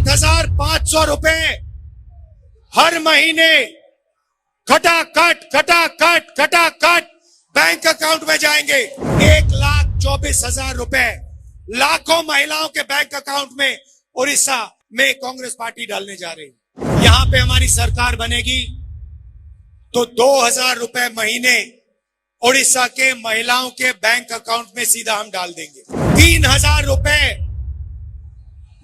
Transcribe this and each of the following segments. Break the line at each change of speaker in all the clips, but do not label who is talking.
7,500 रुपए हर महीने खटाखट bank account में जाएंगे। 1,24,000 रुपए लाखों महिलाओं के बैंक अकाउंट में उड़ीसा में कांग्रेस पार्टी डालने जा रही है। यहां पे हमारी सरकार बनेगी तो 2,000 रुपए महीने उड़ीसा के महिलाओं के बैंक अकाउंट में सीधा हम डाल देंगे। 3,000 रुपए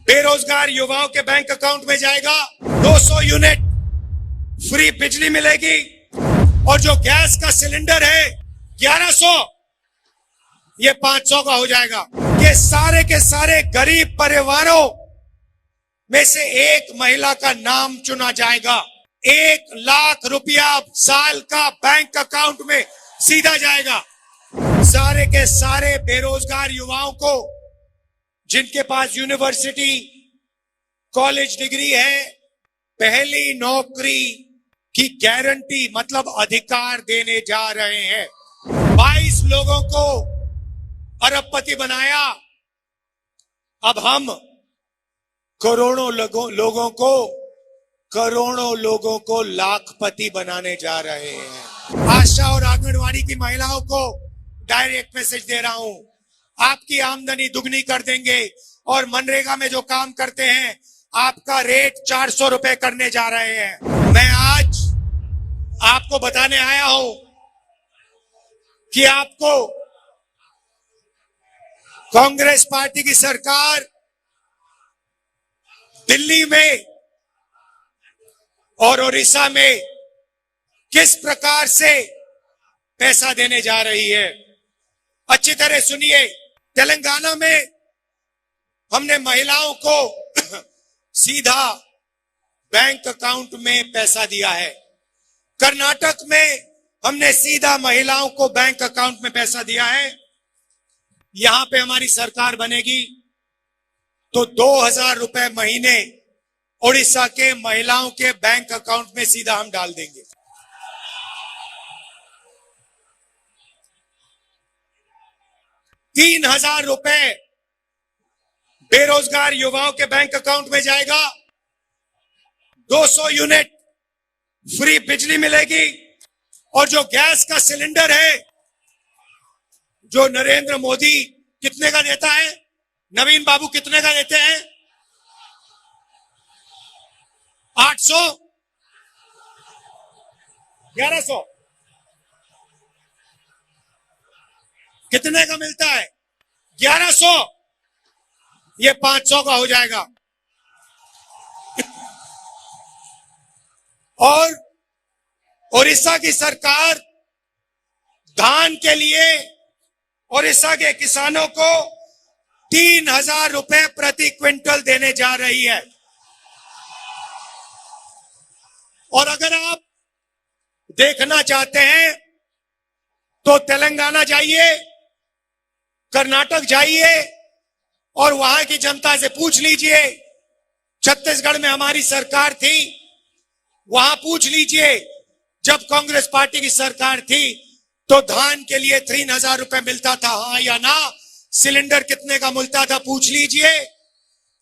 बेरोजगार युवाओं के बैंक अकाउंट में जाएगा। 200 यूनिट फ्री बिजली मिलेगी और जो गैस का सिलेंडर है 1,100 ये 500 का हो जाएगा। ये सारे के सारे गरीब परिवारों में से एक महिला का नाम चुना जाएगा। 1,00,000 रुपया साल का बैंक अकाउंट में सीधा जाएगा। सारे के सारे बेरोजगार युवाओं को जिनके पास यूनिवर्सिटी कॉलेज डिग्री है पहली नौकरी की गारंटी मतलब अधिकार देने जा रहे हैं। 22 लोगों को अरबपति बनाया, अब हम करोड़ों लोगों को लाखपति बनाने जा रहे हैं। आशा और आंगनवाड़ी की महिलाओं को डायरेक्ट मैसेज दे रहा हूं, आपकी आमदनी दुगनी कर देंगे और मनरेगा में जो काम करते हैं आपका रेट 400 रुपए करने जा रहे हैं। मैं आज आपको बताने आया हूं कि आपको कांग्रेस पार्टी की सरकार दिल्ली में और उड़ीसा में किस प्रकार से पैसा देने जा रही है। अच्छी तरह सुनिए। तेलंगाना में हमने महिलाओं को सीधा बैंक अकाउंट में पैसा दिया है। कर्नाटक में हमने सीधा महिलाओं को बैंक अकाउंट में पैसा दिया है। यहां पे हमारी सरकार बनेगी तो 2,000 रुपए महीने उड़ीसा के महिलाओं के बैंक अकाउंट में सीधा हम डाल देंगे। ₹3,000 रुपए बेरोजगार युवाओं के बैंक अकाउंट में जाएगा। 200 यूनिट फ्री बिजली मिलेगी और जो गैस का सिलेंडर है जो नरेंद्र मोदी कितने का देता है, नवीन बाबू कितने का देते हैं? 800 1100 कितने का मिलता है? 1,100 ये 500 का हो जाएगा। और उड़ीसा की सरकार धान के लिए उड़ीसा के किसानों को 3,000 रुपए प्रति क्विंटल देने जा रही है। और अगर आप देखना चाहते हैं तो तेलंगाना जाइए, कर्नाटक जाइए और वहां की जनता से पूछ लीजिए। छत्तीसगढ़ में हमारी सरकार थी, वहां पूछ लीजिए जब कांग्रेस पार्टी की सरकार थी तो धान के लिए 3,000 रुपए मिलता था, हाँ या ना? सिलेंडर कितने का मिलता था पूछ लीजिए।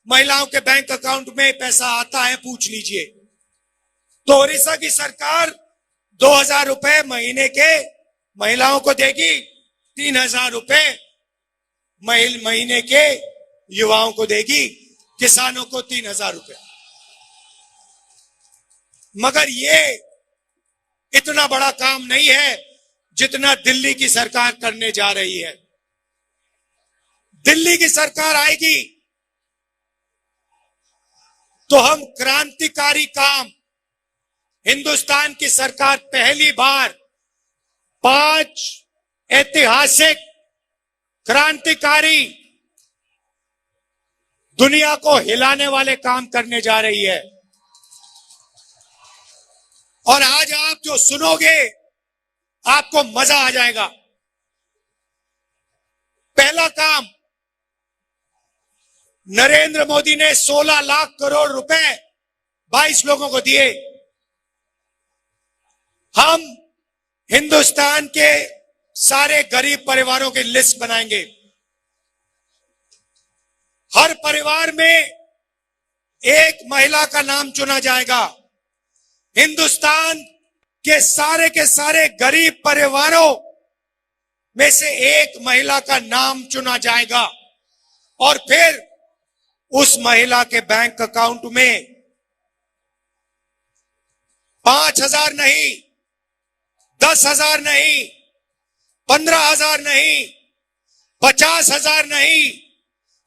महिलाओं के बैंक अकाउंट में पैसा आता है पूछ लीजिए। तो उड़ीसा की सरकार 2,000 रुपए महीने के महिलाओं को देगी, 3,000 रुपए महीने के युवाओं को देगी, किसानों को 3,000 रुपए। मगर ये इतना बड़ा काम नहीं है जितना दिल्ली की सरकार करने जा रही है। दिल्ली की सरकार आएगी तो हम क्रांतिकारी काम, हिंदुस्तान की सरकार पहली बार 5 ऐतिहासिक क्रांतिकारी दुनिया को हिलाने वाले काम करने जा रही है। और आज आप जो सुनोगे आपको मजा आ जाएगा। पहला काम, नरेंद्र मोदी ने 16 लाख करोड़ रुपए 22 लोगों को दिए। हम हिंदुस्तान के सारे गरीब परिवारों की लिस्ट बनाएंगे। हर परिवार में एक महिला का नाम चुना जाएगा। हिंदुस्तान के सारे गरीब परिवारों में से एक महिला का नाम चुना जाएगा और फिर उस महिला के बैंक अकाउंट में 5,000 नहीं, 10,000 नहीं, 15,000 नहीं, 50,000 नहीं,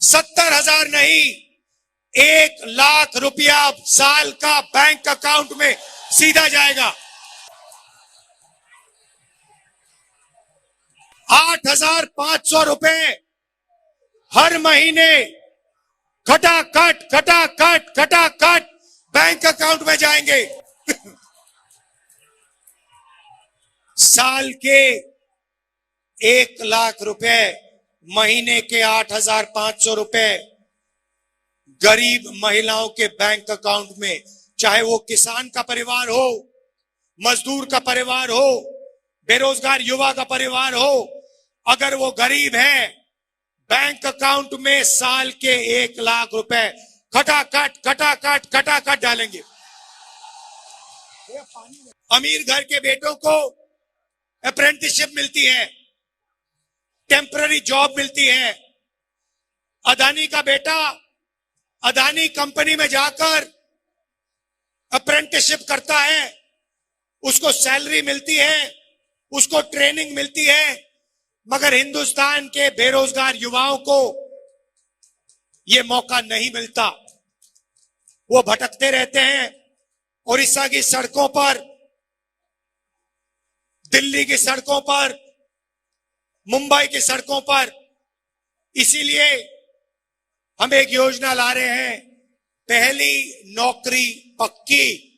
70,000 नहीं, 1,00,000 रुपया साल का बैंक अकाउंट में सीधा जाएगा। 8,500 रुपए हर महीने खटाखट बैंक अकाउंट में जाएंगे। साल के 1,00,000 रुपए, महीने के 8,500 रुपए गरीब महिलाओं के बैंक अकाउंट में, चाहे वो किसान का परिवार हो, मजदूर का परिवार हो, बेरोजगार युवा का परिवार हो, अगर वो गरीब है, बैंक अकाउंट में साल के 1,00,000 रुपए खटाखट डालेंगे। अमीर घर के बेटों को अप्रेंटिसशिप मिलती है, टेम्पररी जॉब मिलती है। अदानी का बेटा अदानी कंपनी में जाकर अप्रेंटिसशिप करता है, उसको सैलरी मिलती है, उसको ट्रेनिंग मिलती है। मगर हिंदुस्तान के बेरोजगार युवाओं को यह मौका नहीं मिलता। वो भटकते रहते हैं उड़ीसा की सड़कों पर, दिल्ली की सड़कों पर, मुंबई की सड़कों पर। इसीलिए हम एक योजना ला रहे हैं, पहली नौकरी पक्की।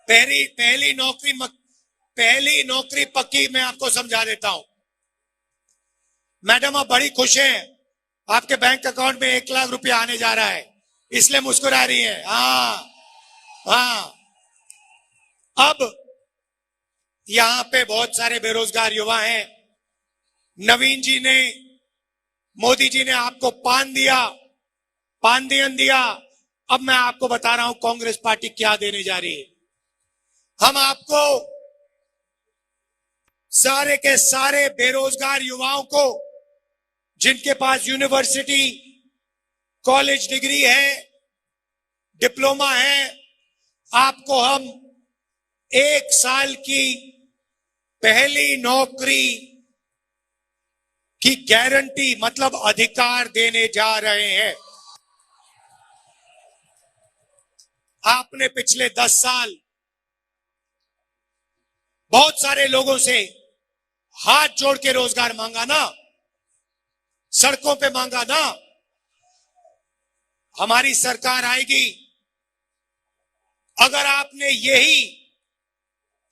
पहली नौकरी पक्की। मैं आपको समझा देता हूं। मैडम आप बड़ी खुश हैं, आपके बैंक अकाउंट में 1,00,000 रुपया आने जा रहा है, इसलिए मुस्कुरा रही है। हाँ। अब यहां पे बहुत सारे बेरोजगार युवा हैं। नवीन जी ने, मोदी जी ने आपको पानदियन दिया। अब मैं आपको बता रहा हूं कांग्रेस पार्टी क्या देने जा रही है। हम आपको सारे के सारे बेरोजगार युवाओं को, जिनके पास यूनिवर्सिटी, कॉलेज डिग्री है, डिप्लोमा है, आपको हम 1 साल की पहली नौकरी की गारंटी, मतलब अधिकार देने जा रहे हैं। आपने पिछले 10 साल बहुत सारे लोगों से हाथ जोड़ के रोजगार मांगा ना, सड़कों पे मांगा ना। हमारी सरकार आएगी, अगर आपने यही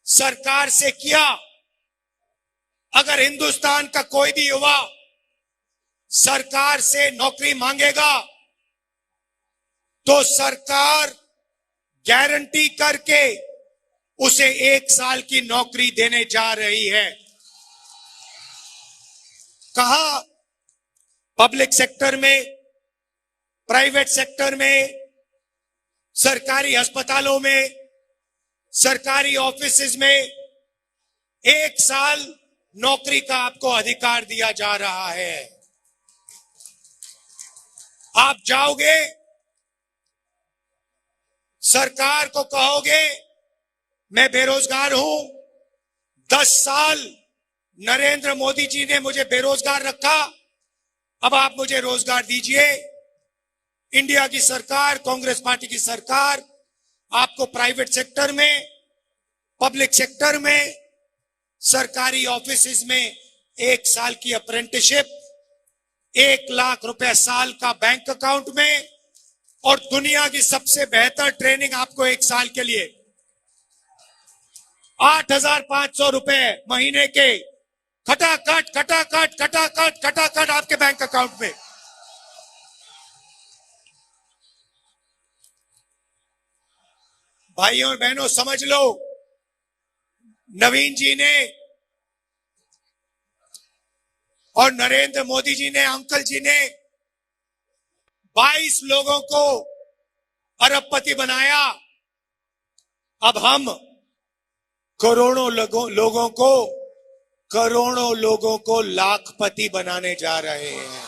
सरकार से किया, अगर हिंदुस्तान का कोई भी युवा सरकार से नौकरी मांगेगा तो सरकार गारंटी करके उसे 1 साल की नौकरी देने जा रही है। कहा पब्लिक सेक्टर में, प्राइवेट सेक्टर में, सरकारी अस्पतालों में, सरकारी ऑफिसेज में 1 साल नौकरी का आपको अधिकार दिया जा रहा है। आप जाओगे, सरकार को कहोगे मैं बेरोजगार हूं, 10 साल नरेंद्र मोदी जी ने मुझे बेरोजगार रखा, अब आप मुझे रोजगार दीजिए। इंडिया की सरकार, कांग्रेस पार्टी की सरकार आपको प्राइवेट सेक्टर में, पब्लिक सेक्टर में, सरकारी ऑफिसेज में 1 साल की अप्रेंटिसशिप, 1,00,000 रुपए साल का बैंक अकाउंट में, और दुनिया की सबसे बेहतर ट्रेनिंग आपको 1 साल के लिए 8,500 रुपए महीने के खटाखट आपके बैंक अकाउंट में। भाइयों और बहनों समझ लो, नवीन जी ने और नरेंद्र मोदी जी ने, अंकल जी ने 22 लोगों को अरबपति बनाया। अब हम करोड़ों लोगों को लाखपति बनाने जा रहे हैं।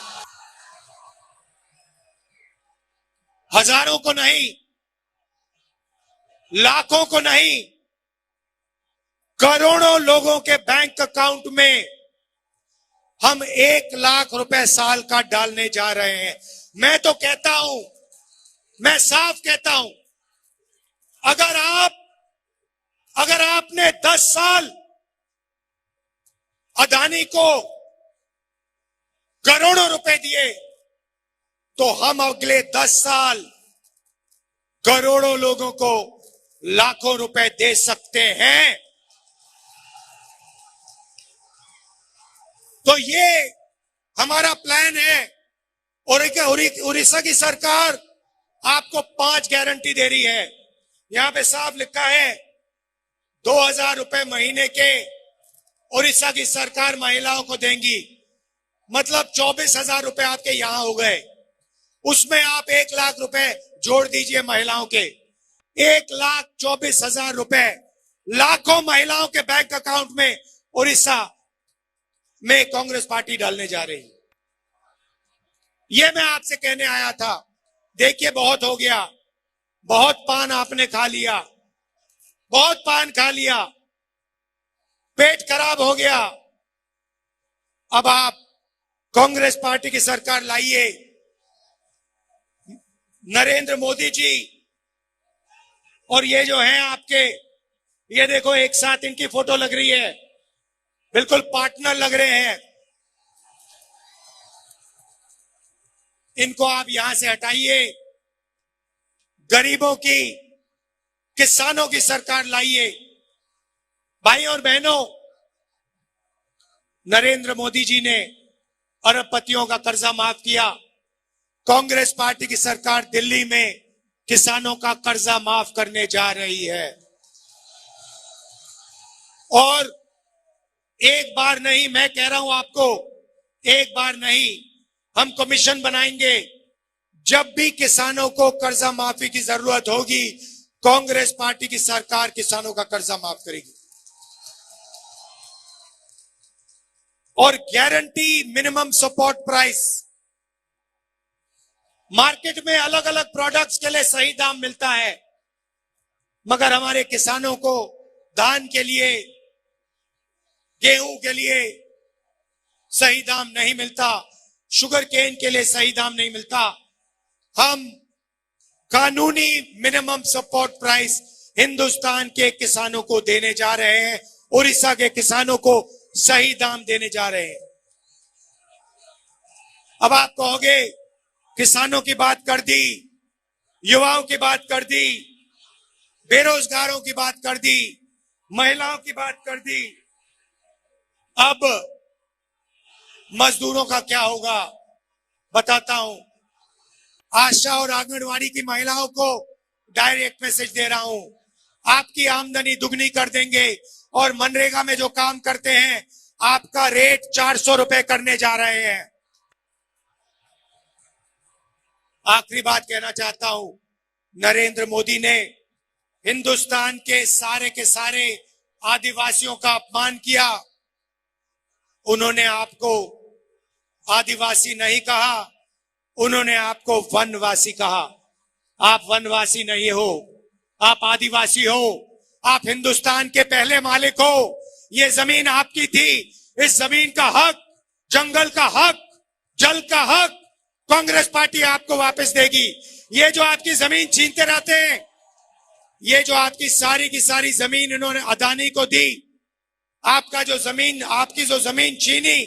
हजारों को नहीं, लाखों को नहीं, करोड़ों लोगों के बैंक अकाउंट में हम 1 लाख रुपए साल का डालने जा रहे हैं। मैं तो कहता हूं, मैं साफ कहता हूं, अगर आपने 10 साल अदानी को करोड़ों रुपए दिए, तो हम अगले 10 साल करोड़ों लोगों को लाखों रुपए दे सकते हैं। तो ये हमारा प्लान है। और उड़ीसा की सरकार आपको 5 गारंटी दे रही है। यहां पे साफ लिखा है 2000 रुपए महीने के उड़ीसा की सरकार महिलाओं को देंगी। मतलब 24,000 रुपए आपके यहां हो गए। उसमें आप 1 लाख रुपए जोड़ दीजिए महिलाओं के, 1,24,000 रुपए लाखों महिलाओं के बैंक अकाउंट में उड़ीसा में कांग्रेस पार्टी डालने जा रही है। ये मैं आपसे कहने आया था। देखिए, बहुत हो गया, बहुत पान आपने खा लिया, बहुत पान खा लिया, पेट खराब हो गया। अब आप कांग्रेस पार्टी की सरकार लाइए। नरेंद्र मोदी जी और ये जो है आपके, ये देखो एक साथ इनकी फोटो लग रही है, बिल्कुल पार्टनर लग रहे हैं। इनको आप यहां से हटाइए। गरीबों की, किसानों की सरकार लाइए। भाइयों और बहनों, नरेंद्र मोदी जी ने अरबपतियों का कर्जा माफ किया। कांग्रेस पार्टी की सरकार दिल्ली में किसानों का कर्जा माफ करने जा रही है। और एक बार नहीं, मैं कह रहा हूं आपको, एक बार नहीं, हम कमीशन बनाएंगे। जब भी किसानों को कर्जा माफी की जरूरत होगी, कांग्रेस पार्टी की सरकार किसानों का कर्जा माफ करेगी। और guarantee minimum support price. Market में अलग अलग प्रोडक्ट्स के लिए सही दाम मिलता है, मगर हमारे किसानों को धान के लिए, गेहूं के लिए सही दाम नहीं मिलता, शुगर केन के लिए सही दाम नहीं मिलता। हम कानूनी मिनिमम सपोर्ट प्राइस हिंदुस्तान के किसानों को देने जा रहे हैं। उड़ीसा के किसानों को सही दाम देने जा रहे हैं। अब आप कहोगे, किसानों की बात कर दी, युवाओं की बात कर दी, बेरोजगारों की बात कर दी, महिलाओं की बात कर दी, अब मजदूरों का क्या होगा बताता हूं। आशा और आंगनवाड़ी की महिलाओं को डायरेक्ट मैसेज दे रहा हूं, आपकी आमदनी दुगनी कर देंगे और मनरेगा में जो काम करते हैं आपका रेट 400 रुपए करने जा रहे हैं। आखिरी बात कहना चाहता हूं, नरेंद्र मोदी ने हिंदुस्तान के सारे आदिवासियों का अपमान किया। उन्होंने आपको आदिवासी नहीं कहा, उन्होंने आपको वनवासी कहा। आप वनवासी नहीं हो, आप आदिवासी हो। आप हिंदुस्तान के पहले मालिक हो। ये जमीन आपकी थी। इस जमीन का हक, जंगल का हक, जल का हक कांग्रेस पार्टी आपको वापस देगी। ये जो आपकी जमीन छीनते रहते हैं, ये जो आपकी सारी की सारी जमीन इन्होंने अदानी को दी, आपका जो जमीन, आपकी जो जमीन छीनी,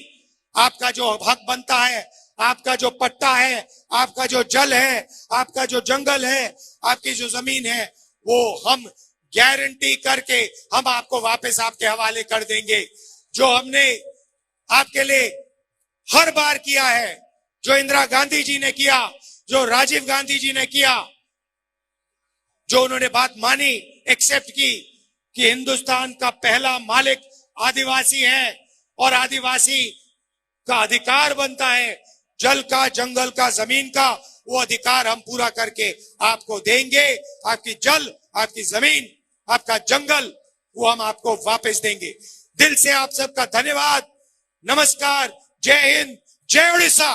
आपका जो हक बनता है, आपका जो पट्टा है, आपका जो जल है, आपका जो जंगल है, आपकी जो जमीन है, वो हम गारंटी करके हम आपको वापस आपके हवाले कर देंगे। जो हमने आपके लिए हर बार किया है, जो इंदिरा गांधी जी ने किया, जो राजीव गांधी जी ने किया, जो उन्होंने बात मानी, एक्सेप्ट की कि हिंदुस्तान का पहला मालिक आदिवासी है और आदिवासी का अधिकार बनता है। जल का, जंगल का, जमीन का वो अधिकार हम पूरा करके आपको देंगे। आपकी जल, आपकी जमीन, आपका जंगल वो हम आपको वापस देंगे। दिल से आप सबका धन्यवाद। नमस्कार, जय हिंद, जय उड़ीसा।